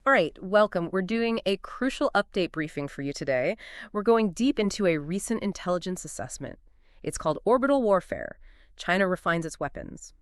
All right, welcome. We're doing a crucial update briefing for you today. We're going deep into a recent intelligence assessment. It's called Orbital Warfare. China refines its weapons.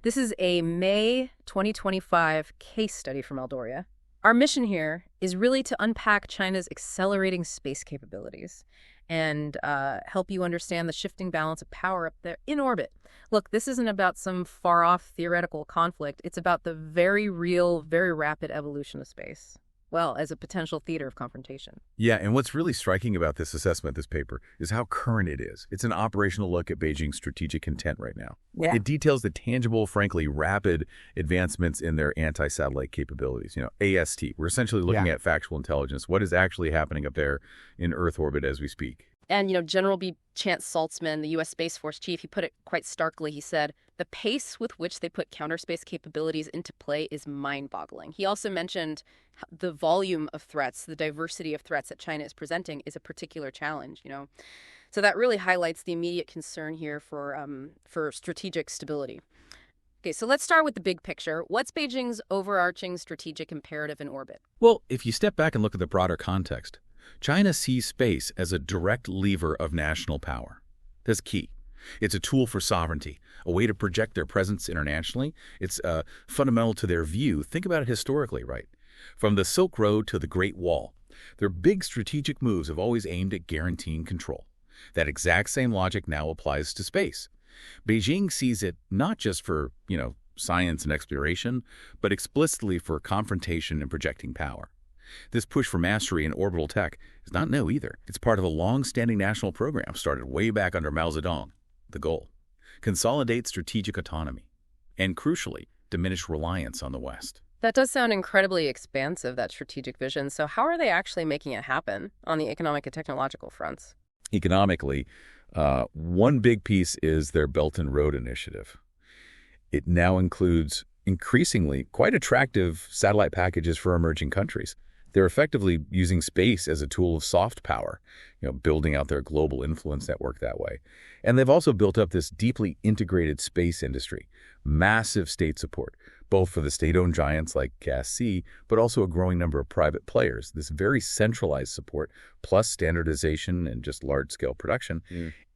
This is a May 2025 case study from Aldoria. Our mission here is really to unpack China's accelerating space capabilities and help you understand the shifting balance of power up there in orbit. Look, this isn't about some far-off theoretical conflict. It's about the very real, very rapid evolution of space. Well, as a potential theater of confrontation. Yeah, and what's really striking about this assessment, this paper, is how current it is. It's an operational look at Beijing's strategic intent right now. Yeah. It details the tangible, frankly, rapid advancements in their anti-satellite capabilities. AST. We're essentially looking at factual intelligence. What is actually happening up there in Earth orbit as we speak? And, General B. Chance Saltzman, the U.S. Space Force chief, he put it quite starkly. He said, the pace with which they put counterspace capabilities into play is mind-boggling. He also mentioned the volume of threats, the diversity of threats that China is presenting is a particular challenge, So that really highlights the immediate concern here for strategic stability. Okay, so let's start with the big picture. What's Beijing's overarching strategic imperative in orbit? Well, if you step back and look at the broader context, China sees space as a direct lever of national power. That's key. It's a tool for sovereignty, a way to project their presence internationally. It's fundamental to their view. Think about it historically, right? From the Silk Road to the Great Wall, their big strategic moves have always aimed at guaranteeing control. That exact same logic now applies to space. Beijing sees it not just for, science and exploration, but explicitly for confrontation and projecting power. This push for mastery in orbital tech is not new either. It's part of a long-standing national program started way back under Mao Zedong. The goal: consolidate strategic autonomy and, crucially, diminish reliance on the West. That does sound incredibly expansive, that strategic vision. So how are they actually making it happen on the economic and technological fronts? Economically, one big piece is their Belt and Road Initiative. It now includes increasingly quite attractive satellite packages for emerging countries. They're effectively using space as a tool of soft power, building out their global influence network that way. And they've also built up this deeply integrated space industry, massive state support, both for the state-owned giants like GAS-C, but also a growing number of private players. This very centralized support, plus standardization and just large-scale production,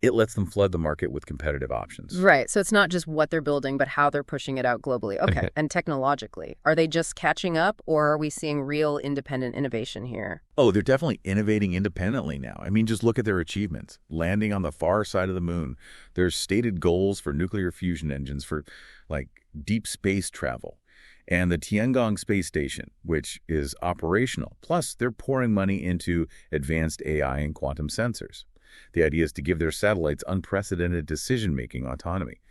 it lets them flood the market with competitive options. Right. So it's not just what they're building, but how they're pushing it out globally. Okay. And technologically, are they just catching up, or are we seeing real independent innovation here? Oh, they're definitely innovating independently now. I mean, just look at their achievements. Landing on the far side of the moon. There's stated goals for nuclear fusion engines for, deep space travel. And the Tiangong space station, which is operational. Plus, they're pouring money into advanced AI and quantum sensors. The idea is to give their satellites unprecedented decision-making autonomy.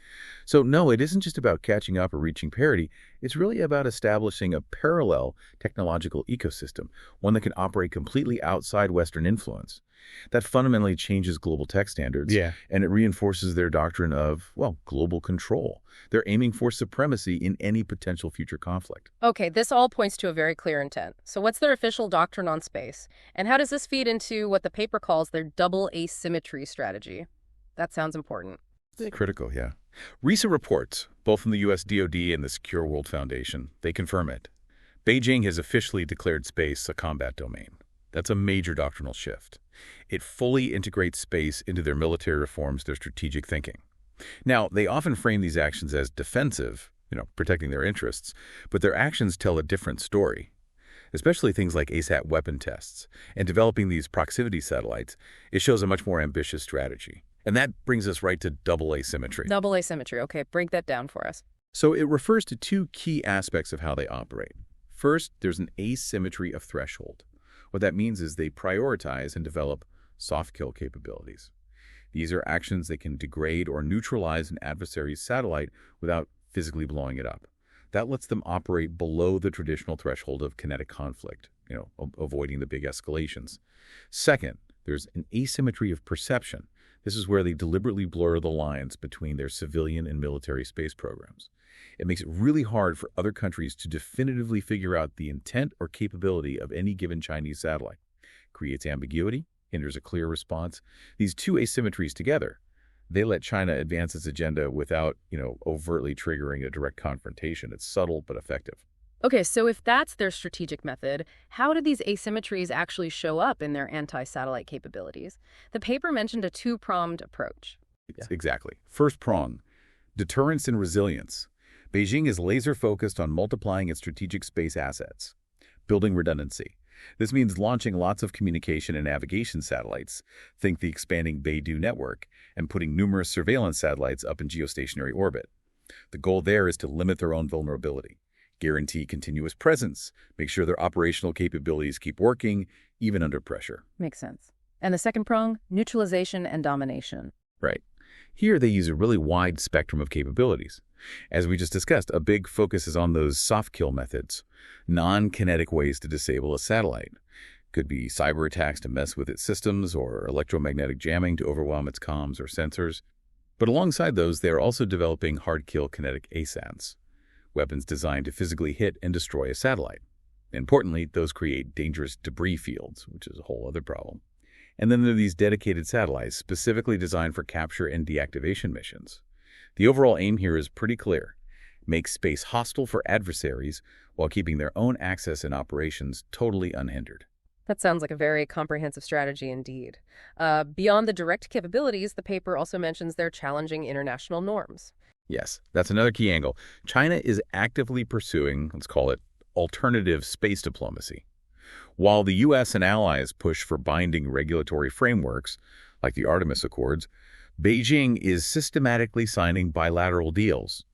So no, it isn't just about catching up or reaching parity. It's really about establishing a parallel technological ecosystem, one that can operate completely outside Western influence. That fundamentally changes global tech standards, and it reinforces their doctrine of, global control. They're aiming for supremacy in any potential future conflict. Okay, this all points to a very clear intent. So what's their official doctrine on space? And how does this feed into what the paper calls their double asymmetry strategy? That sounds important. It's critical, yeah. Recent reports, both from the U.S. DoD and the Secure World Foundation, they confirm it. Beijing has officially declared space a combat domain. That's a major doctrinal shift. It fully integrates space into their military reforms, their strategic thinking. Now, they often frame these actions as defensive, protecting their interests, but their actions tell a different story. Especially things like ASAT weapon tests and developing these proximity satellites, it shows a much more ambitious strategy. And that brings us right to double asymmetry. Double asymmetry. Okay, break that down for us. So it refers to two key aspects of how they operate. First, there's an asymmetry of threshold. What that means is they prioritize and develop soft kill capabilities. These are actions that can degrade or neutralize an adversary's satellite without physically blowing it up. That lets them operate below the traditional threshold of kinetic conflict, avoiding the big escalations. Second, there's an asymmetry of perception. This is where they deliberately blur the lines between their civilian and military space programs. It makes it really hard for other countries to definitively figure out the intent or capability of any given Chinese satellite. Creates ambiguity, hinders a clear response. These two asymmetries together, they let China advance its agenda without, overtly triggering a direct confrontation. It's subtle but effective. Okay, so if that's their strategic method, how do these asymmetries actually show up in their anti-satellite capabilities? The paper mentioned a two-pronged approach. Yeah. Exactly. First prong, deterrence and resilience. Beijing is laser-focused on multiplying its strategic space assets, building redundancy. This means launching lots of communication and navigation satellites, think the expanding Beidou network, and putting numerous surveillance satellites up in geostationary orbit. The goal there is to limit their own vulnerability, guarantee continuous presence, make sure their operational capabilities keep working, even under pressure. Makes sense. And the second prong, neutralization and domination. Right. Here they use a really wide spectrum of capabilities. As we just discussed, a big focus is on those soft kill methods, non-kinetic ways to disable a satellite. Could be cyber attacks to mess with its systems or electromagnetic jamming to overwhelm its comms or sensors. But alongside those, they are also developing hard-kill kinetic ASATs, weapons designed to physically hit and destroy a satellite. Importantly, those create dangerous debris fields, which is a whole other problem. And then there are these dedicated satellites specifically designed for capture and deactivation missions. The overall aim here is pretty clear. Make space hostile for adversaries while keeping their own access and operations totally unhindered. That sounds like a very comprehensive strategy indeed. Beyond the direct capabilities, the paper also mentions their challenging international norms. Yes, that's another key angle. China is actively pursuing, let's call it, alternative space diplomacy. While the U.S. and allies push for binding regulatory frameworks, like the Artemis Accords, Beijing is systematically signing bilateral deals,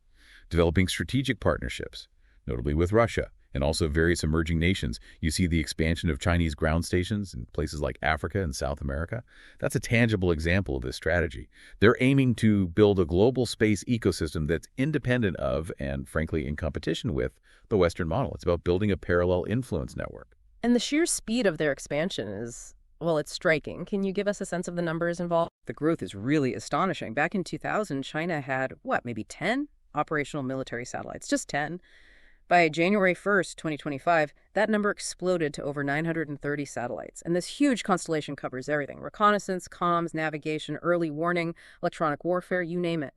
developing strategic partnerships, notably with Russia, and also various emerging nations. You see the expansion of Chinese ground stations in places like Africa and South America. That's a tangible example of this strategy. They're aiming to build a global space ecosystem that's independent of, and frankly in competition with, the Western model. It's about building a parallel influence network. And the sheer speed of their expansion is, well, it's striking. Can you give us a sense of the numbers involved? The growth is really astonishing. Back in 2000, China had, maybe 10 operational military satellites, just 10. By January 1st, 2025, that number exploded to over 930 satellites. And this huge constellation covers everything: reconnaissance, comms, navigation, early warning, electronic warfare, you name it.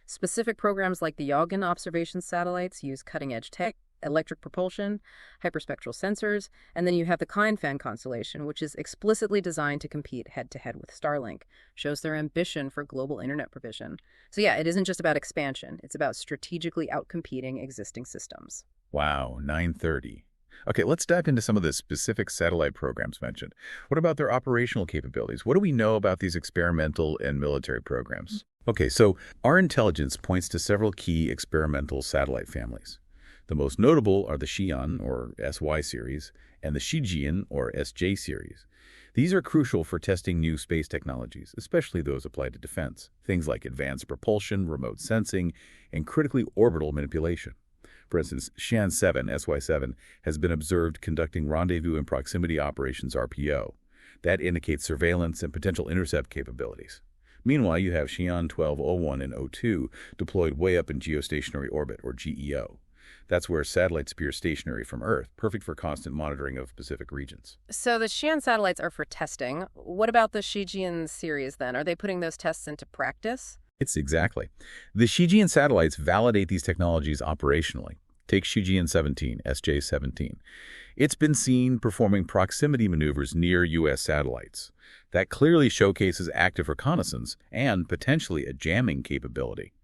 Specific programs like the Xian observation satellites use cutting-edge tech, electric propulsion, hyperspectral sensors, and then you have the Qianfan constellation, which is explicitly designed to compete head-to-head with Starlink. Shows their ambition for global internet provision. So yeah, it isn't just about expansion. It's about strategically outcompeting existing systems. Wow, 930. Okay, let's dive into some of the specific satellite programs mentioned. What about their operational capabilities? What do we know about these experimental and military programs? Okay, so our intelligence points to several key experimental satellite families. The most notable are the Xian, or SY series, and the Xijian, or SJ series. These are crucial for testing new space technologies, especially those applied to defense. Things like advanced propulsion, remote sensing, and critically orbital manipulation. For instance, Xian 7, SY7, has been observed conducting rendezvous and proximity operations RPO. That indicates surveillance and potential intercept capabilities. Meanwhile, you have Xian 1201 and 02 deployed way up in geostationary orbit, or GEO. That's where satellites appear stationary from Earth, perfect for constant monitoring of specific regions. So the Xian satellites are for testing. What about the Xijian series then? Are they putting those tests into practice? It's exactly. The Xijian satellites validate these technologies operationally. Take Xijian 17, SJ-17. It's been seen performing proximity maneuvers near U.S. satellites. That clearly showcases active reconnaissance and potentially a jamming capability.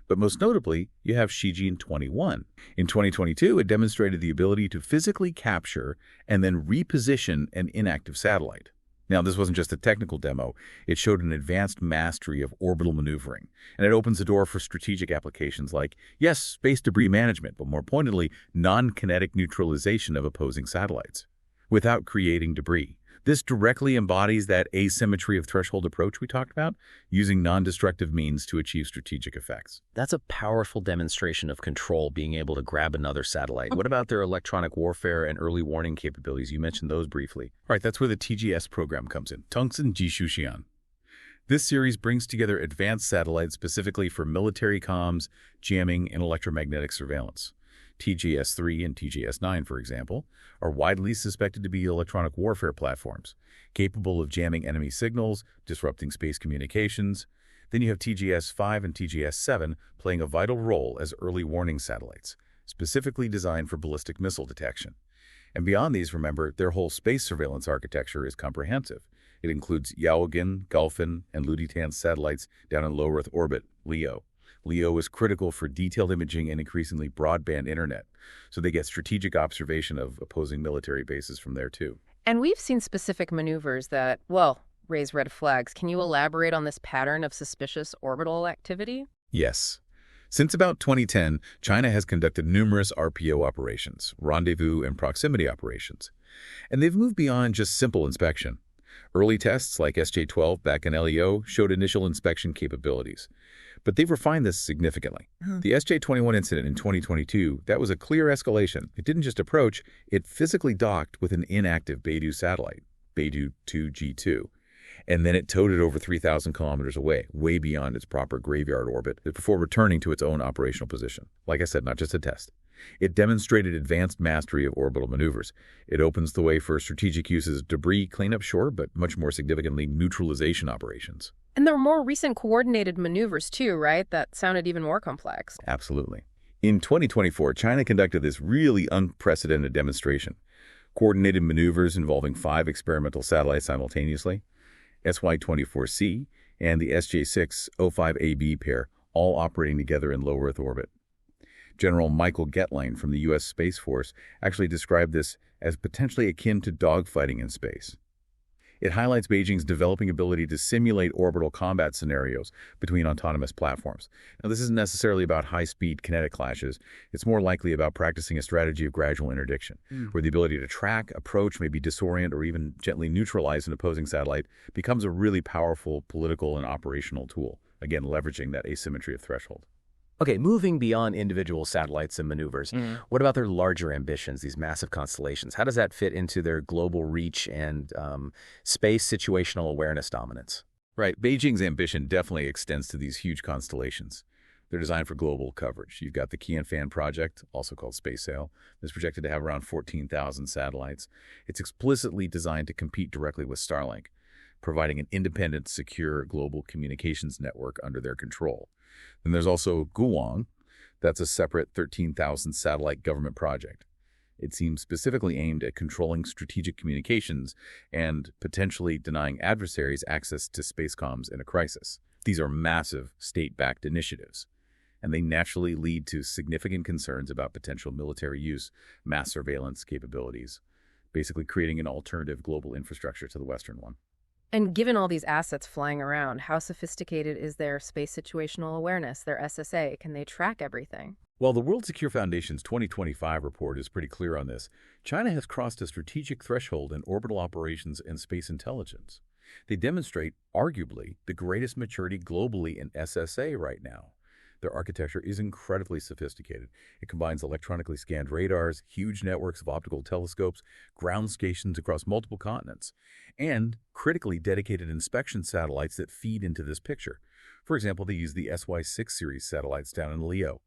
But most notably, you have Xijian 21. In 2022, it demonstrated the ability to physically capture and then reposition an inactive satellite. Now, this wasn't just a technical demo. It showed an advanced mastery of orbital maneuvering, and it opens the door for strategic applications like, yes, space debris management, but more pointedly, non-kinetic neutralization of opposing satellites without creating debris. This directly embodies that asymmetry of threshold approach we talked about, using non-destructive means to achieve strategic effects. That's a powerful demonstration of control, being able to grab another satellite. What about their electronic warfare and early warning capabilities? You mentioned those briefly. Right, that's where the TGS program comes in, Tungsten Jishu Xian. This series brings together advanced satellites specifically for military comms, jamming, and electromagnetic surveillance. TGS-3 and TGS-9, for example, are widely suspected to be electronic warfare platforms, capable of jamming enemy signals, disrupting space communications. Then you have TGS-5 and TGS-7 playing a vital role as early warning satellites, specifically designed for ballistic missile detection. And beyond these, remember, their whole space surveillance architecture is comprehensive. It includes Yaogan, Qianfan, and Luditan satellites down in low Earth orbit, LEO. LEO is critical for detailed imaging and increasingly broadband internet, so they get strategic observation of opposing military bases from there too. And we've seen specific maneuvers that, well, raise red flags. Can you elaborate on this pattern of suspicious orbital activity? Yes. Since about 2010, China has conducted numerous RPO operations, rendezvous and proximity operations, and they've moved beyond just simple inspection. Early tests like SJ-12 back in LEO showed initial inspection capabilities, but they've refined this significantly. The SJ-21 incident in 2022, that was a clear escalation. It didn't just approach, it physically docked with an inactive Beidou satellite, Beidou 2G2, and then it towed it over 3,000 kilometers away, way beyond its proper graveyard orbit, before returning to its own operational position. Like I said, not just a test. It demonstrated advanced mastery of orbital maneuvers. It opens the way for strategic uses of debris cleanup, sure, but much more significantly, neutralization operations. And there were more recent coordinated maneuvers too, right? That sounded even more complex. Absolutely. In 2024, China conducted this really unprecedented demonstration. Coordinated maneuvers involving 5 experimental satellites simultaneously, SY-24C and the SJ-6-05AB pair, all operating together in low Earth orbit. General Michael Getline from the U.S. Space Force actually described this as potentially akin to dogfighting in space. It highlights Beijing's developing ability to simulate orbital combat scenarios between autonomous platforms. Now, this isn't necessarily about high-speed kinetic clashes. It's more likely about practicing a strategy of gradual interdiction, where the ability to track, approach, maybe disorient, or even gently neutralize an opposing satellite becomes a really powerful political and operational tool, again, leveraging that asymmetry of threshold. Okay, moving beyond individual satellites and maneuvers, what about their larger ambitions, these massive constellations? How does that fit into their global reach and space situational awareness dominance? Right. Beijing's ambition definitely extends to these huge constellations. They're designed for global coverage. You've got the Qianfan project, also called Space Sail. It's projected to have around 14,000 satellites. It's explicitly designed to compete directly with Starlink, providing an independent, secure global communications network under their control. Then there's also Guowang. That's a separate 13,000 satellite government project. It seems specifically aimed at controlling strategic communications and potentially denying adversaries access to space comms in a crisis. These are massive state-backed initiatives, and they naturally lead to significant concerns about potential military use, mass surveillance capabilities, basically creating an alternative global infrastructure to the Western one. And given all these assets flying around, how sophisticated is their space situational awareness, their SSA? Can they track everything? Well, the World Secure Foundation's 2025 report is pretty clear on this. China has crossed a strategic threshold in orbital operations and space intelligence. They demonstrate, arguably, the greatest maturity globally in SSA right now. Their architecture is incredibly sophisticated. It combines electronically scanned radars, huge networks of optical telescopes, ground stations across multiple continents, and critically dedicated inspection satellites that feed into this picture. For example, they use the SY-6 series satellites down in LEO.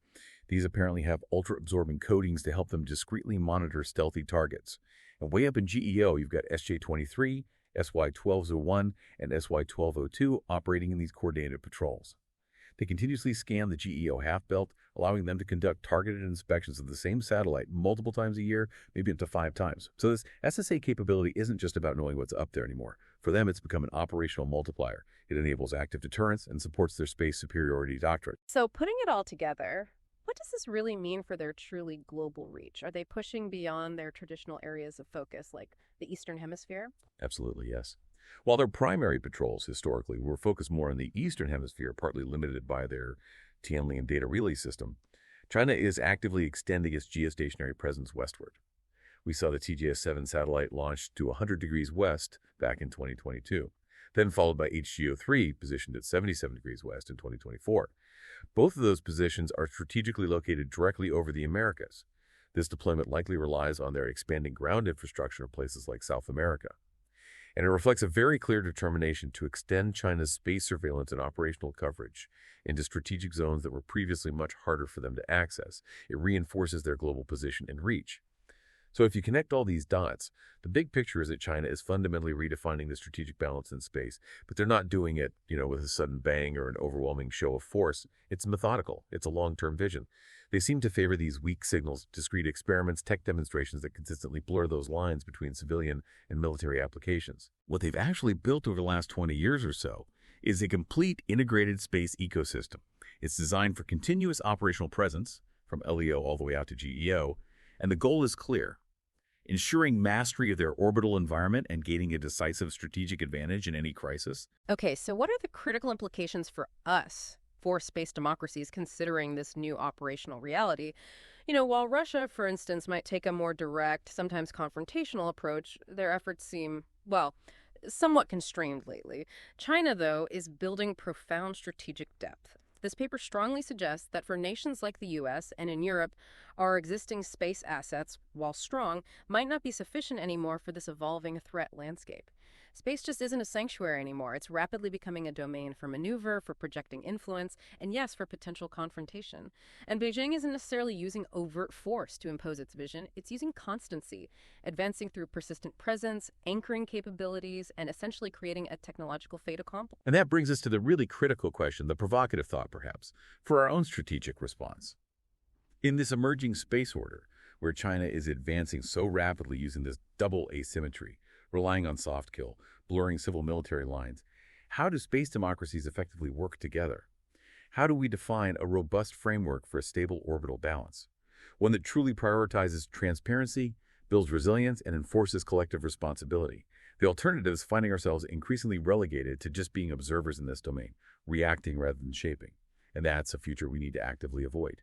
These apparently have ultra-absorbing coatings to help them discreetly monitor stealthy targets. And way up in GEO, you've got SJ-23, SY-1201, and SY-1202 operating in these coordinated patrols. They continuously scan the GEO half-belt, allowing them to conduct targeted inspections of the same satellite multiple times a year, maybe up to 5 times. So this SSA capability isn't just about knowing what's up there anymore. For them, it's become an operational multiplier. It enables active deterrence and supports their space superiority doctrine. So putting it all together, what does this really mean for their truly global reach? Are they pushing beyond their traditional areas of focus, like the Eastern Hemisphere? Absolutely, yes. While their primary patrols historically were focused more on the Eastern Hemisphere, partly limited by their Tianlian data relay system, China is actively extending its geostationary presence westward. We saw the TJS-7 satellite launched to 100 degrees west back in 2022, then followed by HGO-3, positioned at 77 degrees west in 2024. Both of those positions are strategically located directly over the Americas. This deployment likely relies on their expanding ground infrastructure in places like South America. And it reflects a very clear determination to extend China's space surveillance and operational coverage into strategic zones that were previously much harder for them to access. It reinforces their global position and reach. So if you connect all these dots, the big picture is that China is fundamentally redefining the strategic balance in space, but they're not doing it, with a sudden bang or an overwhelming show of force. It's methodical. It's a long-term vision. They seem to favor these weak signals, discrete experiments, tech demonstrations that consistently blur those lines between civilian and military applications. What they've actually built over the last 20 years or so is a complete integrated space ecosystem. It's designed for continuous operational presence, from LEO all the way out to GEO, and the goal is clear: ensuring mastery of their orbital environment and gaining a decisive strategic advantage in any crisis. Okay, so what are the critical implications for us, for space democracies, considering this new operational reality? While Russia, for instance, might take a more direct, sometimes confrontational approach, their efforts seem, well, somewhat constrained lately. China, though, is building profound strategic depth. This paper strongly suggests that for nations like the US and in Europe, our existing space assets, while strong, might not be sufficient anymore for this evolving threat landscape. Space just isn't a sanctuary anymore. It's rapidly becoming a domain for maneuver, for projecting influence, and yes, for potential confrontation. And Beijing isn't necessarily using overt force to impose its vision. It's using constancy, advancing through persistent presence, anchoring capabilities, and essentially creating a technological fait accompli. And that brings us to the really critical question, the provocative thought perhaps, for our own strategic response. In this emerging space order, where China is advancing so rapidly using this double asymmetry, relying on soft kill, blurring civil-military lines, how do space democracies effectively work together? How do we define a robust framework for a stable orbital balance? One that truly prioritizes transparency, builds resilience, and enforces collective responsibility. The alternative is finding ourselves increasingly relegated to just being observers in this domain, reacting rather than shaping. And that's a future we need to actively avoid.